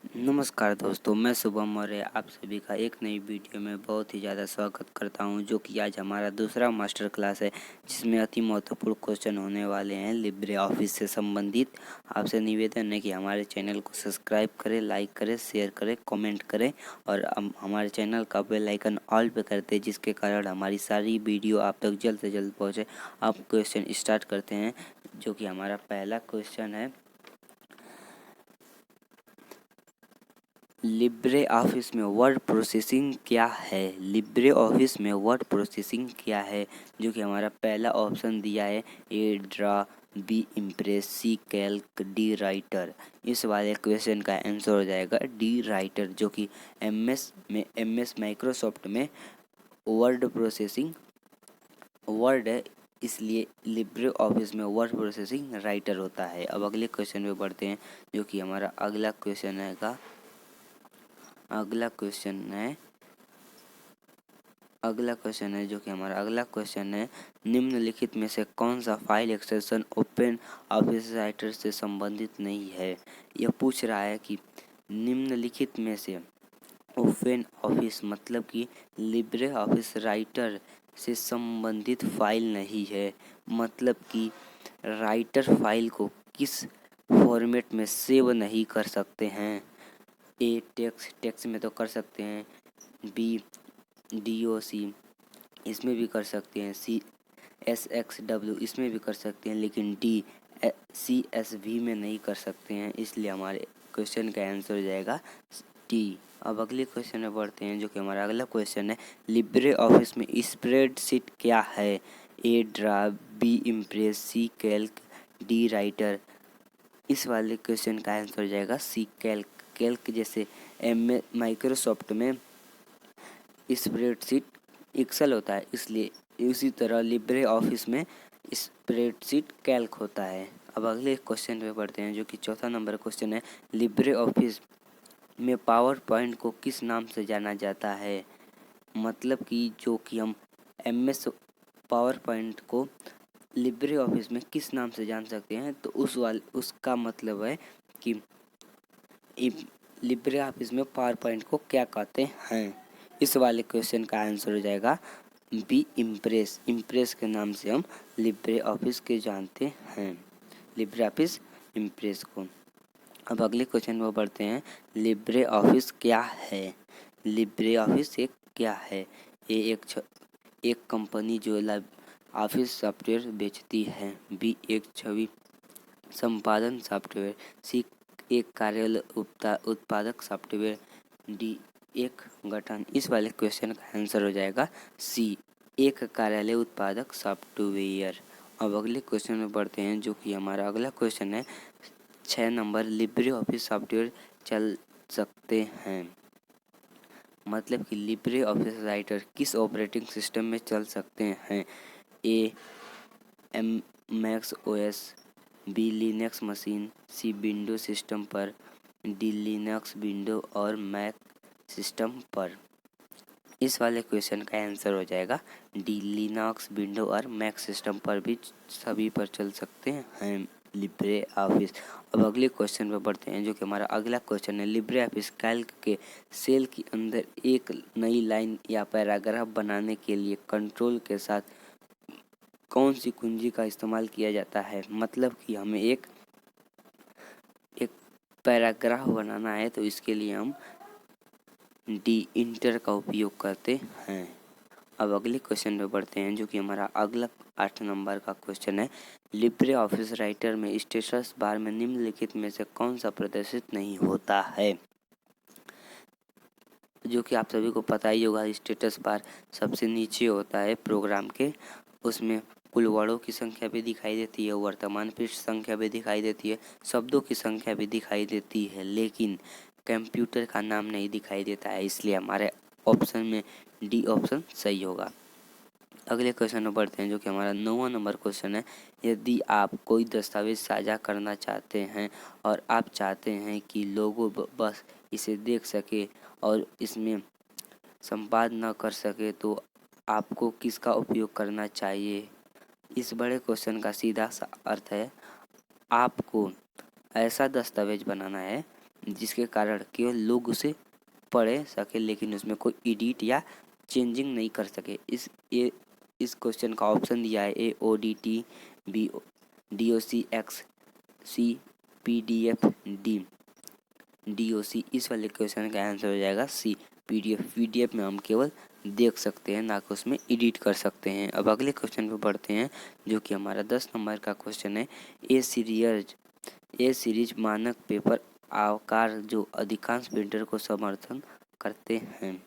नमस्कार दोस्तों, मैं शुभम मौर्य आप सभी का एक नई वीडियो में बहुत ही ज़्यादा स्वागत करता हूं, जो कि आज हमारा दूसरा मास्टर क्लास है, जिसमें अति महत्वपूर्ण क्वेश्चन होने वाले हैं लिब्रे ऑफिस से संबंधित। आपसे निवेदन है कि हमारे चैनल को सब्सक्राइब करें, लाइक करें, शेयर करें, कमेंट करें और हमारे चैनल का बेल आइकन ऑल पे कर दें, जिसके कारण हमारी सारी वीडियो आप तक जल्द से जल्द पहुँचे। आप क्वेश्चन स्टार्ट करते हैं, जो कि हमारा पहला क्वेश्चन है, लिब्रे ऑफिस में वर्ड प्रोसेसिंग क्या है। लिब्रे ऑफिस में वर्ड प्रोसेसिंग क्या है, जो कि हमारा पहला ऑप्शन दिया है ए ड्रा, बी इम्प्रेस, सी कैल्क, डी राइटर। इस वाले क्वेश्चन का आंसर हो जाएगा डी राइटर, जो कि एमएस माइक्रोसॉफ्ट में वर्ड प्रोसेसिंग वर्ड है, इसलिए लिब्रे ऑफिस में वर्ड प्रोसेसिंग राइटर होता है। अब अगले क्वेश्चन पे बढ़ते हैं, जो कि हमारा अगला क्वेश्चन है जो कि हमारा अगला क्वेश्चन है, निम्नलिखित में से कौन सा file extension open office writer से संबंधित नहीं है। यह पूछ रहा है कि निम्नलिखित में से ओपन ऑफिस मतलब कि लिब्रे ऑफिस राइटर से संबंधित फाइल नहीं है, मतलब कि राइटर फाइल को किस फॉर्मेट में सेव नहीं कर सकते हैं। ए टेक्स्ट में तो कर सकते हैं, बी DOC इसमें भी कर सकते हैं, सी SXW इसमें भी कर सकते हैं, लेकिन डी CSV में नहीं कर सकते हैं। इसलिए हमारे क्वेश्चन का आंसर हो जाएगा डी। अब अगले क्वेश्चन में बढ़ते हैं, जो कि हमारा अगला क्वेश्चन है, लिब्रे ऑफिस में स्प्रेडशीट क्या है। ए ड्रा, बी इम्प्रेस, सी कैल्क, डी राइटर। इस वाले क्वेश्चन का आंसर हो जाएगा सी कैल्क। कैल्क जैसे माइक्रोसॉफ्ट में स्प्रेडशीट एक्सेल होता है, इसलिए उसी तरह लिब्रे ऑफिस में स्प्रेडशीट कैल्क होता है। अब अगले क्वेश्चन पे बढ़ते हैं, जो कि चौथा नंबर क्वेश्चन है, लिब्रे ऑफिस में पावर पॉइंट को किस नाम से जाना जाता है। मतलब कि जो कि हम MS पावर पॉइंट को लिब्रे ऑफिस में किस नाम से जान सकते हैं, तो उसका मतलब है कि लिब्रे ऑफिस में पावर पॉइंट को क्या कहते हैं। इस वाले क्वेश्चन का आंसर हो जाएगा बी इम्प्रेस। इम्प्रेस के नाम से हम लिब्रे ऑफिस के जानते हैं, लिब्रे ऑफिस इम्प्रेस को। अब अगले क्वेश्चन में बढ़ते हैं, लिब्रे ऑफिस क्या है। लिब्रे ऑफिस एक क्या है। ये एक कंपनी जो ऑफिस सॉफ्टवेयर बेचती है। बी एक छवि संपादन सॉफ्टवेयर। सी एक कार्यालय उत्पादक सॉफ्टवेयर। डी एक गठन। इस वाले क्वेश्चन का आंसर हो जाएगा सी एक कार्यालय उत्पादक सॉफ्टवेयर। अब अगले क्वेश्चन में बढ़ते हैं, जो कि हमारा अगला क्वेश्चन है 6 नंबर, लिब्रे ऑफिस सॉफ्टवेयर चल सकते हैं। मतलब कि लिब्रे ऑफिस राइटर किस ऑपरेटिंग सिस्टम में चल सकते हैं। A Macs OS, B Linux machine, C window system पर, डी लिनक्स विंडो और मैक सिस्टम पर। इस वाले क्वेश्चन का आंसर हो जाएगा डी लिनक्स विंडो और मैक सिस्टम पर भी सभी पर चल सकते हैं लिब्रे ऑफिस। अब अगले क्वेश्चन पर बढ़ते हैं, जो कि हमारा अगला क्वेश्चन है, लिब्रे ऑफिस कैल्क के सेल के अंदर एक नई लाइन या पैराग्राफ बनाने के लिए कंट्रोल के साथ कौन सी कुंजी का इस्तेमाल किया जाता है। मतलब कि हमें एक पैराग्राफ बनाना है, तो इसके लिए हम डी इंटर का उपयोग करते हैं। अब अगले क्वेश्चन पे बढ़ते हैं, जो कि हमारा अगला 8 नंबर का क्वेश्चन है, लिब्रे ऑफिस राइटर में स्टेटस बार में निम्नलिखित में से कौन सा प्रदर्शित नहीं होता है। जो कि आप सभी को पता ही होगा, स्टेटस बार सबसे नीचे होता है प्रोग्राम के। उसमें कुल वर्डों की संख्या भी दिखाई देती है, वर्तमान पृष्ठ संख्या भी दिखाई देती है, शब्दों की संख्या भी दिखाई देती है, लेकिन कंप्यूटर का नाम नहीं दिखाई देता है। इसलिए हमारे ऑप्शन में डी ऑप्शन सही होगा। अगले क्वेश्चन में बढ़ते हैं, जो कि हमारा 9वां नंबर क्वेश्चन है, यदि आप कोई दस्तावेज साझा करना चाहते हैं और आप चाहते हैं कि लोग बस इसे देख सके और इसमें संपादन न कर सके, तो आपको किसका उपयोग करना चाहिए। इस बड़े क्वेश्चन का सीधा सा अर्थ है, आपको ऐसा दस्तावेज बनाना है जिसके कारण केवल लोग उसे पढ़ सके लेकिन उसमें कोई एडिट या चेंजिंग नहीं कर सके। इस क्वेश्चन का ऑप्शन दिया है ए ODT, बी DOCX, सी PDF, डी DOC। इस वाले क्वेश्चन का आंसर हो जाएगा सी PDF में हम केवल देख सकते हैं, ना कि उसमें एडिट कर सकते हैं। अब अगले क्वेश्चन पे बढ़ते हैं जो कि हमारा 10 नंबर का क्वेश्चन है। ए सीरीज मानक पेपर आकार जो अधिकांश प्रिंटर को समर्थन करते हैं।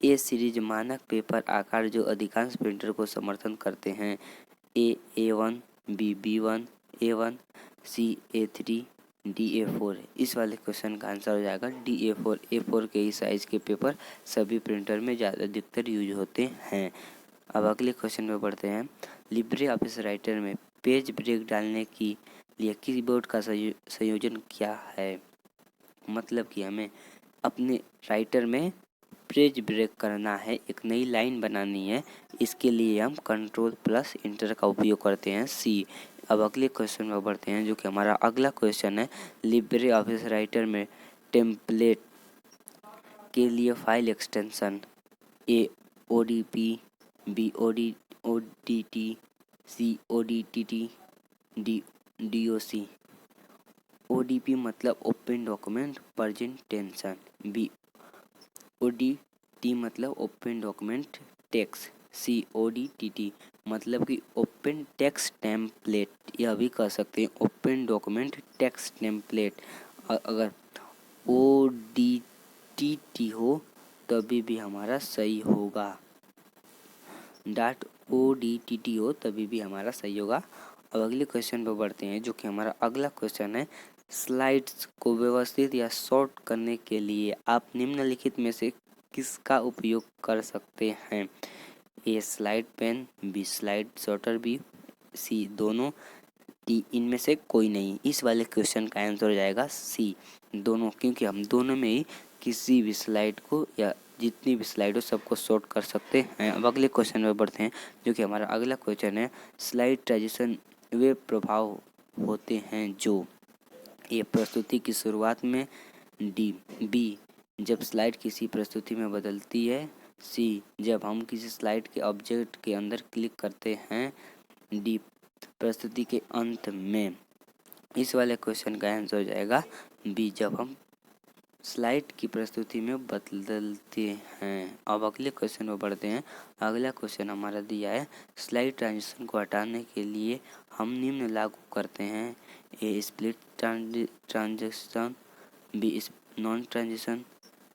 ए सीरीज मानक पेपर आकार जो अधिकांश प्रिंटर को समर्थन करते हैं। A1, B B1, A1, C A3, D A4। इस वाले क्वेश्चन का आंसर हो जाएगा D A4। A4 के ही साइज के पेपर सभी प्रिंटर में ज़्यादा अधिकतर यूज होते हैं। अब अगले क्वेश्चन पे बढ़ते हैं। लिब्रे ऑफिस राइटर में पेज ब्रेक डालने के लिए कीबोर्ड का संयोजन क्या है। मतलब कि हमें अपने राइटर में पेज ब्रेक करना है, एक नई लाइन बनानी है, इसके लिए हम Ctrl+Enter का उपयोग करते हैं, सी। अब अगले क्वेश्चन में बढ़ते हैं जो कि हमारा अगला क्वेश्चन है। लिब्रे ऑफिस राइटर में टेम्पलेट के लिए फाइल एक्सटेंशन ए ODP, B ODT, C ODTT, D DOC। ODP मतलब open document presentation, B ODT मतलब open document text, C ODTT मतलब कि ओपन टेक्स्ट टेम्पलेट, यह भी कह सकते हैं ओपन डॉक्यूमेंट टेक्स्ट टेम्पलेट। अगर ODTT हो तभी भी हमारा सही होगा, .ODTT हो तभी भी हमारा सही होगा। अब अगले क्वेश्चन पर बढ़ते हैं जो कि हमारा अगला क्वेश्चन है। स्लाइड्स को व्यवस्थित या शॉर्ट करने के लिए आप निम्नलिखित में से किसका उपयोग कर सकते हैं। A slide pen, B slide shorter, B C दोनों, डी इनमें से कोई नहीं। इस वाले क्वेश्चन का आंसर हो जाएगा सी दोनों, क्योंकि हम दोनों में ही किसी भी स्लाइड को या जितनी भी स्लाइड हो सबको शॉर्ट कर सकते हैं। अब अगले क्वेश्चन में बढ़ते हैं जो कि हमारा अगला क्वेश्चन है। स्लाइड ट्रांजिशन वे प्रभाव होते हैं जो ए प्रस्तुति की शुरुआत में, बी जब स्लाइड किसी प्रस्तुति में बदलती है, सी जब हम किसी स्लाइड के ऑब्जेक्ट के अंदर क्लिक करते हैं, डी प्रस्तुति के अंत में। इस वाले क्वेश्चन का आंसर हो जाएगा बी जब हम स्लाइड की प्रस्तुति में बदलते हैं। अब अगले क्वेश्चन पर बढ़ते हैं। अगला क्वेश्चन हमारा दिया है। स्लाइड ट्रांजिशन को हटाने के लिए हम निम्न लागू करते हैं। A split transition, B non transition,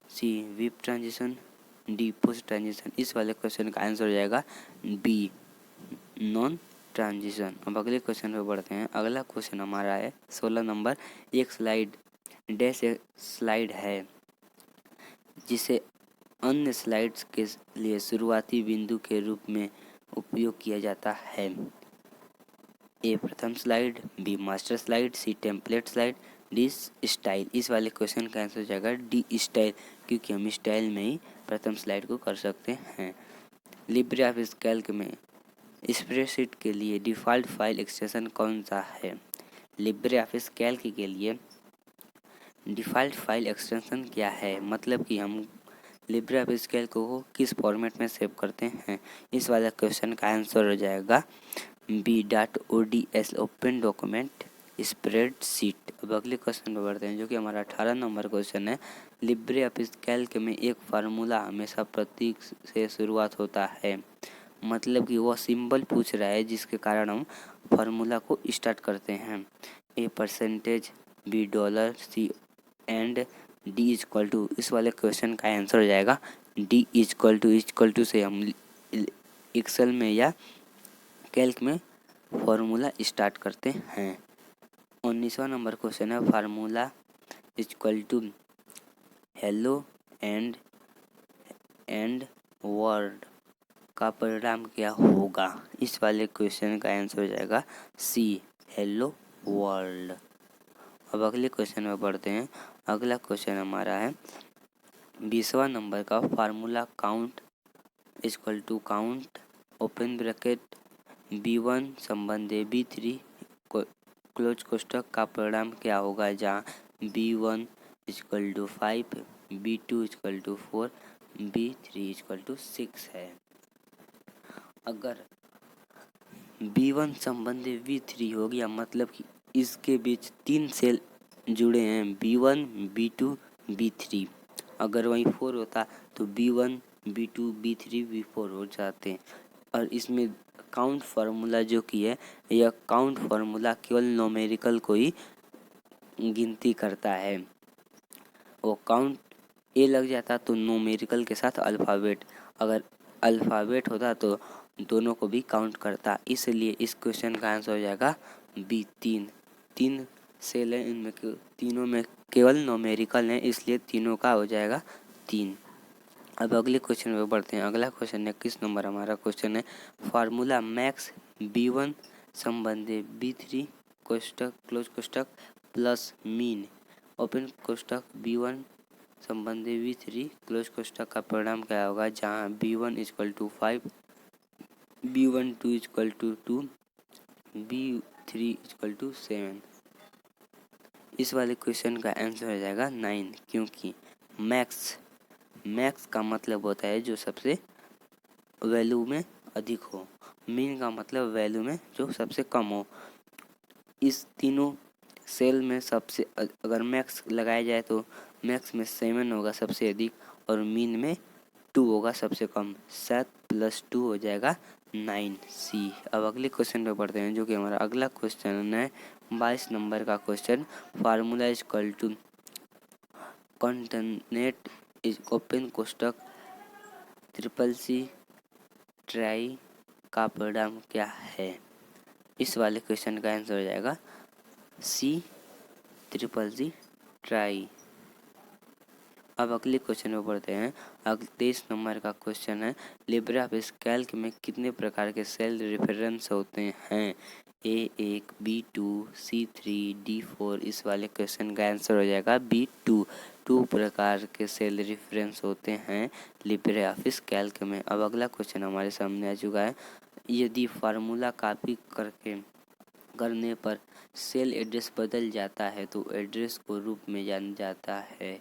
C whip transition, D push transition. इस वाले क्वेश्चन का आंसर हो जाएगा बी नॉन ट्रांजिशन। अब अगले क्वेश्चन पर बढ़ते हैं। अगला क्वेश्चन हमारा है 16 नंबर। एक स्लाइड डैश एक स्लाइड है जिसे अन्य स्लाइड्स के लिए शुरुआती बिंदु के रूप में उपयोग किया जाता है। ए प्रथम स्लाइड, बी मास्टर स्लाइड, सी टेम्पलेट स्लाइड, डी स्टाइल। इस वाले क्वेश्चन का आंसर हो जाएगा डी स्टाइल, क्योंकि हम स्टाइल में ही प्रथम स्लाइड को कर सकते हैं। लिब्रे ऑफिस कैल्क में स्प्रेडशीट के लिए डिफ़ॉल्ट फाइल एक्सटेंशन कौन सा है। लिब्रे ऑफिस कैल्क के लिए डिफ़ॉल्ट फाइल एक्सटेंशन क्या है, मतलब कि हम लिब्रे ऑफिस कैल्क को किस फॉर्मेट में सेव करते हैं। इस वाला क्वेश्चन का आंसर हो जाएगा B.ODS ओपन डॉक्यूमेंट स्प्रेडशीट। अब अगले क्वेश्चन पर बढ़ते हैं जो कि हमारा 18 नंबर क्वेश्चन है। लिब्रे ऑफिस कैल्क में एक फार्मूला हमेशा प्रतीक से शुरुआत होता है, मतलब कि वह सिंबल पूछ रहा है जिसके कारण हम फार्मूला को स्टार्ट करते हैं। A percentage, B dollar, C and D equal to. इस वाले क्वेश्चन का आंसर हो जाएगा डी इक्वल टू से हम एक्सेल में या कैल्क में फॉर्मूला स्टार्ट करते हैं। 19वां नंबर क्वेश्चन है। Formula equal to hello and word का परिणाम क्या होगा। इस वाले क्वेश्चन का आंसर हो जाएगा सी हेलो वर्ल्ड। अब अगले क्वेश्चन में बढ़ते हैं। अगला क्वेश्चन हमारा है 20वां नंबर का। Formula count equal to count open bracket B1 संबंध है B3 क्लोज कोष्ठक का परिणाम क्या होगा, जहाँ B1 equal to 5, B2 equal to 4, B3 equal to 6 है। अगर B1 संबंधी B3 हो गया, मतलब कि इसके बीच 3 सेल जुड़े हैं, B1, B2, B3। अगर वहीं 4 होता तो B1, B2, B3, B4 हो जाते हैं। और इसमें काउंट फार्मूला जो कि है, यह काउंट फार्मूला केवल नोमेरिकल को ही गिनती करता है। वो काउंट ए लग जाता तो नोमेरिकल के साथ अल्फ़ाबेट, अगर अल्फ़ाबेट होता तो दोनों को भी काउंट करता। इसलिए इस क्वेश्चन का आंसर हो जाएगा बी, 3 सेल है, इनमें तीनों में केवल नोमेरिकल है, इसलिए तीनों का हो जाएगा 3। अब अगले क्वेश्चन में बढ़ते हैं। अगला क्वेश्चन 21 नंबर हमारा क्वेश्चन है, फार्मूला मैक्स B1 संबंधी B3 कोष्ठक क्लोज कोष्ठक प्लस मीन ओपन कोष्ठक B1 संबंधी B3 क्लोज कोष्ठक का परिणाम क्या होगा, जहाँ B1 equal to 5, B12 equal to 2, B3 equal to 7। इस वाले क्वेश्चन का आंसर हो जाएगा 9, क्योंकि मैक्स का मतलब होता है जो सबसे वैल्यू में अधिक हो, मीन का मतलब वैल्यू में जो सबसे कम हो। इस तीनों सेल में सबसे अगर मैक्स लगाया जाए तो मैक्स में 7 होगा सबसे अधिक और मीन में 2 होगा सबसे कम। 7 + 2 हो जाएगा 9, सी। अब अगले क्वेश्चन पे पढ़ते हैं, जो कि हमारा अगला क्वेश्चन है 22 नंबर का question, formula equal to concatenate is open कोष्ठक CCC ट्राई का परिणाम क्या है। इस वाले क्वेश्चन का आंसर हो जाएगा CCC ट्राई। अब अगले क्वेश्चन में पढ़ते हैं। 23 नंबर का क्वेश्चन है, लिब्रे ऑफिस कैल्क में कितने प्रकार के सेल रेफरेंस होते हैं, A1, B2, C3, D4। इस वाले क्वेश्चन का आंसर हो जाएगा B2। 2 प्रकार के सेल रेफरेंस होते हैं लिब्रे ऑफिस कैल्क में। अब अगला क्वेश्चन हमारे सामने आ चुका है, यदि फार्मूला कॉपी करने पर सेल एड्रेस बदल जाता है तो एड्रेस को रूप में जाना जाता है,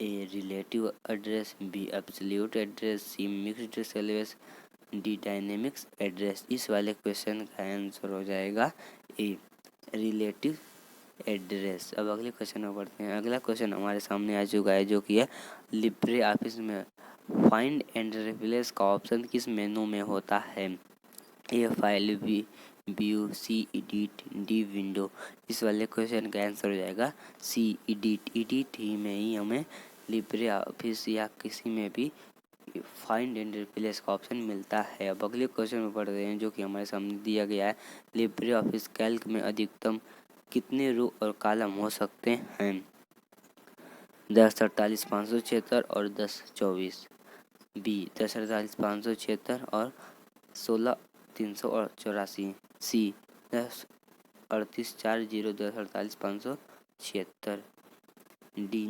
A relative address, B absolute address, C mixed selves, D dynamics address. इस वाले क्वेश्चन का आंसर हो जाएगा A रिलेटिव एड्रेस। अब अगले क्वेश्चन में पढ़ते हैं। अगला क्वेश्चन हमारे सामने आ चुका है, जो कि है लिब्रे ऑफिस में फाइंड एंड रिप्लेस का ऑप्शन किस मेनू में होता है, A file, B view, C edit, D window. इस वाले क्वेश्चन का आंसर हो जाएगा C एडिट ही में ही हमें लिब्रे ऑफिस या किसी में भी फाइंड एंड रिप्लेस का ऑप्शन मिलता है। अब अगले क्वेश्चन में पढ़ रहे हैं, जो कि हमारे सामने दिया गया है, लिब्रे ऑफिस कैल्क में अधिकतम कितने रो और कॉलम हो सकते हैं, 10, 48, 576 और 10, 24। B 10, 48, 576 और 16, 384। C 10, 38, 40, 10, 48, 576। D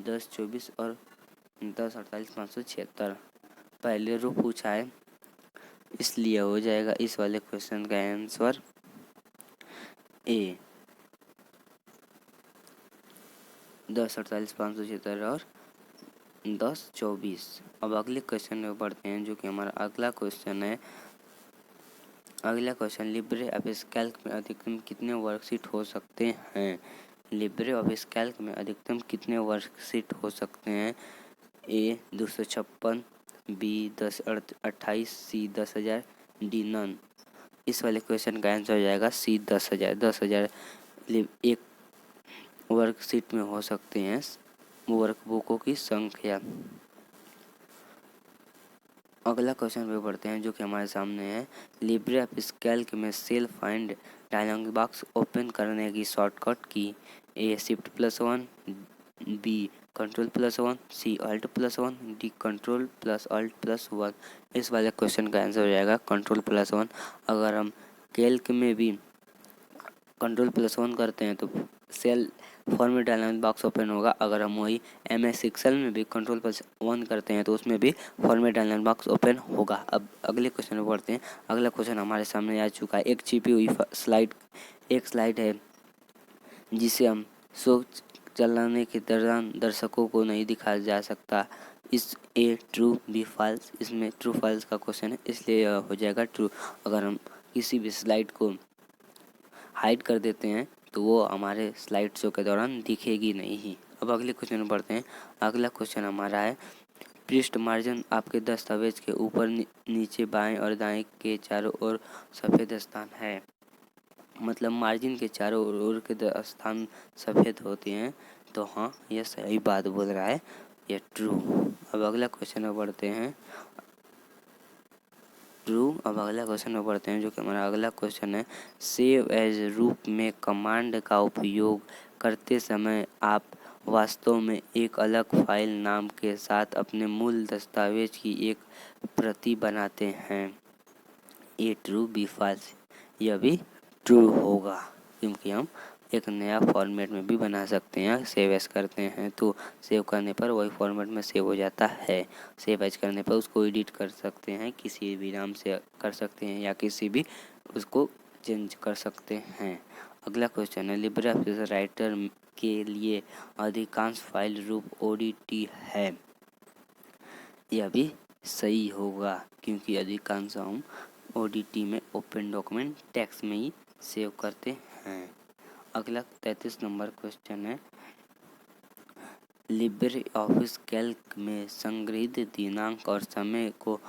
10, 24 और 10, 48, 576। पहले रो पूछा है, इसलिए हो जाएगा इस वाले क्वेश्चन का आंसर A 10, 48, 576 और 10, 24। अब अगले क्वेश्चन में पढ़ते हैं, जो कि हमारा अगला क्वेश्चन है। अगला क्वेश्चन, लिब्रे ऑफिस कैल्क में अधिकतम कितने वर्कशीट हो सकते हैं, लिब्रे ऑफिस कैल्क में अधिकतम कितने वर्कशीट हो सकते हैं, A 256, B 1028, C 10,000, D none. इस वाले क्वेश्चन का आंसर हो जाएगा C 10,000। 10,000 एक वर्कशीट में हो सकते हैं वर्कबुकों की संख्या। अगला क्वेश्चन पे पढ़ते हैं, जो कि हमारे सामने है, लिब्रे ऑफिस कैल्क में cell find dialog box open करने की शॉर्टकट की, A Shift+1, B Ctrl+1, C Alt+1, D Ctrl+Alt+1। इस वाले क्वेश्चन का आंसर हो जाएगा Ctrl+1। अगर हम कैल्क में भी Ctrl+1 करते हैं तो cell format dialog box open होगा। अगर हम वही MS एक्सेल में भी Ctrl+1 करते हैं तो उसमें भी फॉर्मेट डायलॉग बॉक्स ओपन होगा। अब अगले क्वेश्चन में पढ़ते हैं। अगला क्वेश्चन हमारे सामने आ चुका है। एक छिपी हुई स्लाइड है जिसे हम शो चलाने के दौरान दर्शकों को नहीं दिखाया जा सकता। इस ए ट्रू बी फॉल्स, इसमें ट्रू फॉल्स का क्वेश्चन है इसलिए यह हो जाएगा ट्रू। अगर हम किसी भी स्लाइड को हाइड कर देते हैं तो वो हमारे स्लाइड शो के दौरान दिखेगी नहीं। अब अगले क्वेश्चन में पढ़ते हैं। अगला क्वेश्चन हमारा है पृष्ठ मार्जिन आपके दस्तावेज के ऊपर नीचे बाएं और दाएं के चारों ओर सफ़ेद स्थान है। मतलब मार्जिन के चारों ओर के स्थान सफ़ेद होते हैं। तो हाँ, यह सही बात बोल रहा है, ये ट्रू। अब अगला क्वेश्चन में पढ़ते हैं अब अगला क्वेश्चन में पढ़ते हैं जो कि हमारा अगला क्वेश्चन है। सेव एज रूप में कमांड का उपयोग करते समय आप वास्तव में एक अलग फाइल नाम के साथ अपने मूल दस्तावेज की एक प्रति बनाते हैं। ए ट्रू बी फॉल्स, यह भी ट्रू होगा क्योंकि हम एक नया फॉर्मेट में भी बना सकते हैं। सेव एज करते हैं तो सेव करने पर वही फॉर्मेट में सेव हो जाता है। सेव एज करने पर उसको एडिट कर सकते हैं, किसी भी नाम से कर सकते हैं या किसी भी उसको चेंज कर सकते हैं। अगला क्वेश्चन है लिब्रे ऑफिस राइटर के लिए अधिकांश फाइल रूप ODT है। यह भी सही होगा क्योंकि अधिकांश हम ODT में ओपन डॉक्यूमेंट टेक्स्ट में ही सेव करते हैं। अगला 33 नंबर क्वेश्चन है लिब्रे ऑफिस कैल्क में संग्रहित दिनांक और समय को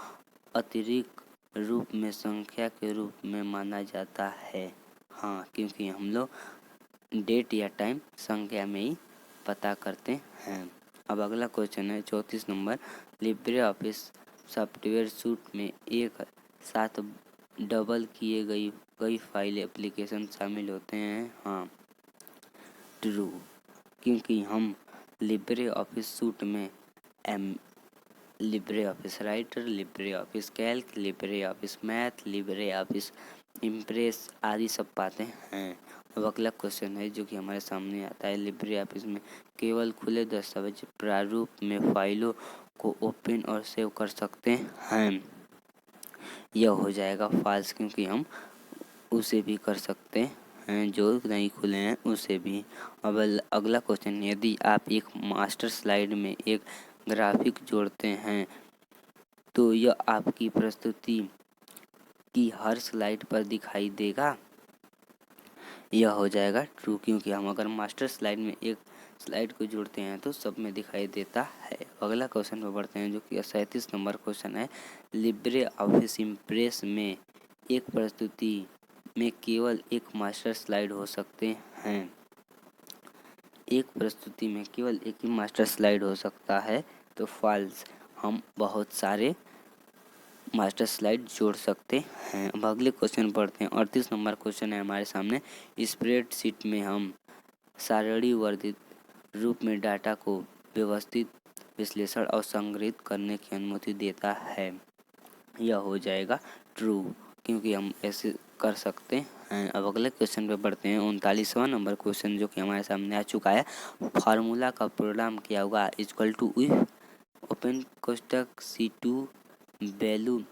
अतिरिक्त रूप में संख्या के रूप में माना जाता है। हाँ, क्योंकि हम लोग डेट या टाइम संख्या में ही पता करते हैं। अब अगला क्वेश्चन है 34 number Libre office software suit में एक साथ डबल किए कई फाइल एप्लीकेशन शामिल होते हैं। हाँ, ट्रू, क्योंकि हम लिब्रे ऑफिस सूट में Libre office writer, Libre office Calc, Libre office math, Libre office impress आदि सब पाते हैं। अब अगला क्वेश्चन है जो कि हमारे सामने आता है लिब्रे ऑफिस में केवल खुले दस्तावेज प्रारूप में फाइलों को ओपन और सेव कर सकते हैं। यह हो जाएगा फॉल्स क्योंकि हम उसे भी कर सकते हैं, जो नहीं खुले हैं उसे भी। अब अगला क्वेश्चन, यदि आप एक मास्टर स्लाइड में एक ग्राफिक जोड़ते हैं तो यह आपकी प्रस्तुति की हर स्लाइड पर दिखाई देगा। यह हो जाएगा ट्रू क्योंकि हम अगर मास्टर स्लाइड में एक स्लाइड को जोड़ते हैं तो सब में दिखाई देता है। अगला क्वेश्चन पर बढ़ते हैं जो कि 37 नंबर क्वेश्चन है लिब्रे ऑफिस इम्प्रेस में एक प्रस्तुति में केवल एक मास्टर स्लाइड हो सकते हैं। एक प्रस्तुति में केवल एक ही मास्टर स्लाइड हो सकता है तो फॉल्स, हम बहुत सारे मास्टर स्लाइड जोड़ सकते हैं। अब अगले क्वेश्चन पढ़ते हैं 38 नंबर क्वेश्चन है हमारे सामने स्प्रेडशीट में हम सारणीवर्धित रूप में डाटा को व्यवस्थित विश्लेषण और संग्रहित करने की अनुमति देता है। यह हो जाएगा ट्रू क्योंकि हम ऐसे कर सकते हैं। अब अगले क्वेश्चन पे बढ़ते हैं 39वां नंबर क्वेश्चन जो कि हमारे सामने आ चुका है। फार्मूला का प्रोग्राम क्या होगा इक्वल टू ओपन कोष्टक C2 value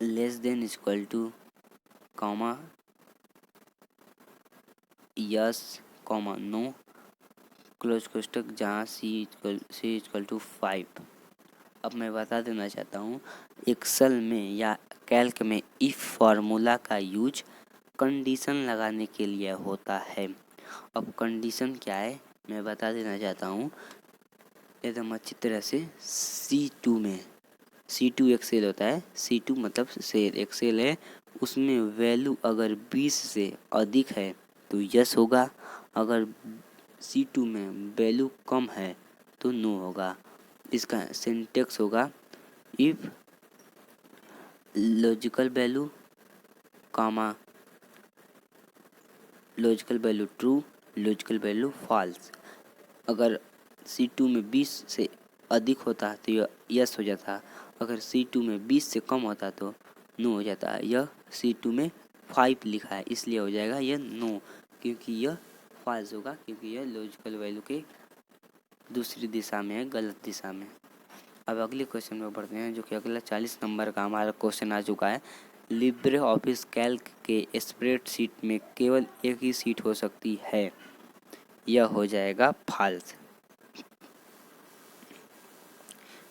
less than equal to comma yes comma no close कोष्टक जहाँ C इक्वल टू 5। अब मैं बता देना चाहता हूँ एक्सेल में या कैल्क में इफ फार्मूला का यूज कंडीशन लगाने के लिए होता है। अब कंडीशन क्या है मैं बता देना चाहता हूँ एकदम अच्छी तरह से। C2 एक्सेल होता है, C2 मतलब सेल एक्सेल है, उसमें वैल्यू अगर 20 से अधिक है तो यस होगा, अगर C2 में वैल्यू कम है तो नो होगा। इसका सिंटेक्स होगा if logical value comma logical value true, logical value false. अगर C2 में 20 से अधिक होता तो यह यस हो जाता, अगर C2 में 20 से कम होता तो नो हो जाता। यह C2 में 5 लिखा है इसलिए हो जाएगा यह नो क्योंकि यह फॉल्स होगा क्योंकि यह लॉजिकल वैल्यू के दूसरी दिशा में है, गलत दिशा में। अब अगले क्वेश्चन में बढ़ते हैं, जो कि अगला 40 नंबर का हमारा क्वेश्चन आ चुका है। लिब्रे ऑफिस कैल्क के स्प्रेडशीट में केवल एक ही सीट हो सकती है। यह हो जाएगा फॉल्स,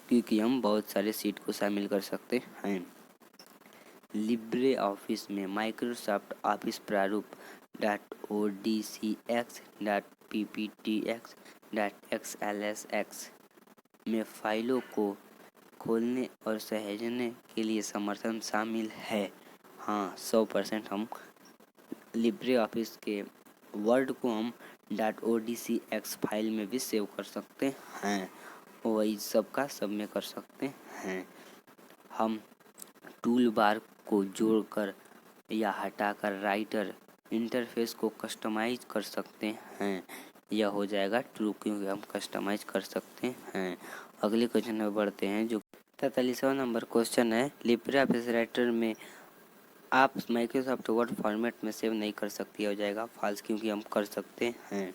क्योंकि हम बहुत सारे सीट को शामिल कर सकते हैं। लिब्रे ऑफिस में माइक्रोसॉफ्ट ऑफिस प्रारूप .odcx, .pptx, .xlsx में फाइलों को खोलने और सहेजने के लिए समर्थन शामिल है। हाँ, 100% हम लिब्रे ऑफिस के वर्ड को हम .odcx फाइल में भी सेव कर सकते हैं, वही सब का सब में कर सकते हैं। हम टूल बार को जोड़कर या हटाकर राइटर इंटरफेस को कस्टमाइज कर सकते हैं। यह हो जाएगा ट्रू, क्योंकि हम कस्टमाइज कर सकते हैं। अगले क्वेश्चन में बढ़ते हैं, जो 43वां नंबर क्वेश्चन है। लिब्रे ऑफिस राइटर में आप माइक्रोसॉफ्ट वर्ड फॉर्मेट में सेव नहीं कर सकती। हो जाएगा फॉल्स, क्योंकि हम कर सकते हैं।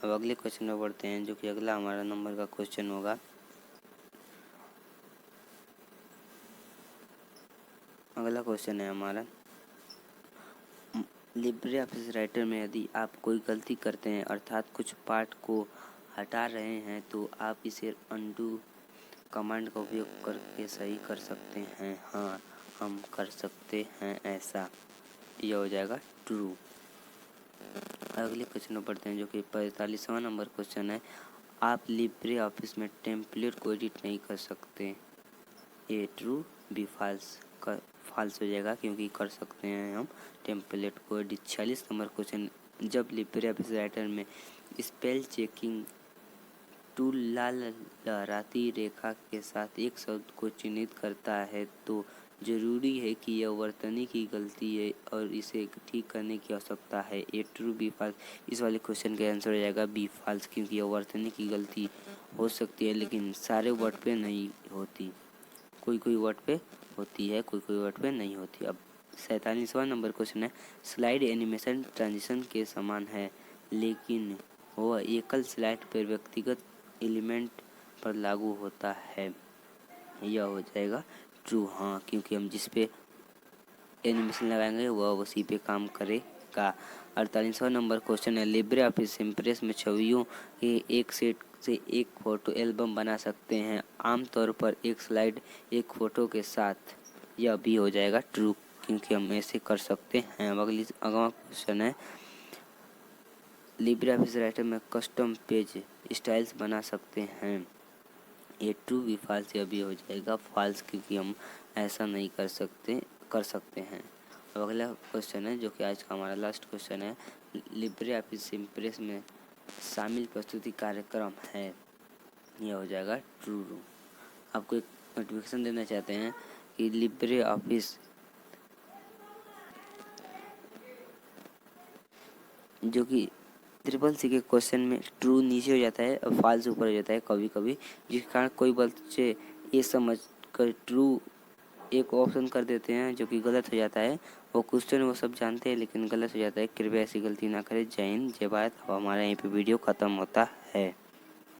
अब अगले क्वेश्चन में बढ़ते हैं, जो कि अगला हमारा नंबर का क्वेश्चन होगा। अगला क्वेश्चन है हमारा, लिब्रे ऑफिस राइटर में यदि आप कोई गलती करते हैं, अर्थात कुछ पार्ट को हटा रहे हैं, तो आप इसे अनडू कमांड का उपयोग करके सही कर सकते हैं। हाँ, हम कर सकते हैं ऐसा। यह हो जाएगा ट्रू। अगले क्वेश्चन में पढ़ते हैं, जो कि 45वां नंबर क्वेश्चन है। आप लिब्रे ऑफिस में टेम्पलेट को एडिट नहीं कर सकते। ए ट्रू, बी फॉल्स। फॉल्स हो जाएगा, क्योंकि कर सकते हैं हम टेम्पलेट को एडिट। 46 नंबर क्वेश्चन, जब लिब्रे ऑफिस राइटर में स्पेल चेकिंग टूल लाल लहराती रेखा के साथ एक शब्द को चिन्हित करता है, तो जरूरी है कि यह वर्तनी की गलती है और इसे ठीक करने की आवश्यकता है। ए ट्रू, बी फॉल्स। इस वाले क्वेश्चन का आंसर हो जाएगा बी फॉल्स, क्योंकि यह वर्तनी की गलती हो सकती है, लेकिन सारे वर्ड पे नहीं होती। कोई कोई वर्ड पे होती है, कोई कोई वर्ड पे नहीं होती। अब 47वां नंबर क्वेश्चन है। स्लाइड एनिमेशन ट्रांजिशन के समान है, लेकिन वह एकल स्लाइड पर व्यक्तिगत एलिमेंट पर लागू होता है। यह हो जाएगा ट्रू। हाँ, क्योंकि हम जिस पे एनिमेशन लगाएंगे वह उसी पे काम करेगा। 48वां नंबर क्वेश्चन है। लिब्रे ऑफिस इम्प्रेस में छवियों के एक सेट से एक फ़ोटो एल्बम बना सकते हैं, आमतौर पर एक स्लाइड एक फ़ोटो के साथ। यह भी हो जाएगा ट्रू, क्योंकि हम ऐसे कर सकते हैं। अगला क्वेश्चन है। लिब्रे ऑफिस राइटर में कस्टम पेज स्टाइल्स बना सकते हैं। ये ट्रू, बी फॉल्स। यह भी हो जाएगा फॉल्स, क्योंकि हम ऐसा नहीं कर सकते हैं। अब अगला क्वेश्चन है, जो कि आज का हमारा लास्ट क्वेश्चन है। लिब्रे ऑफिस इम्प्रेस में शामिल प्रस्तुति कार्यक्रम है। यह हो जाएगा ट्रू। आपको एक नोटिफिकेशन देना चाहते हैं कि लिब्रे ऑफिस जो कि ट्रिपल-सी के क्वेश्चन में ट्रू नीचे हो जाता है और फॉल्स ऊपर हो जाता है कभी कभी, जिस कारण कोई बच्चे ये समझ कर ट्रू एक ऑप्शन कर देते हैं, जो कि गलत हो जाता है। वो क्वेश्चन वो सब जानते हैं, लेकिन गलत हो जाता है। कृपया ऐसी गलती ना करें। जय हिंद, जय भारत। अब हमारा यहीं पे वीडियो ख़त्म होता है।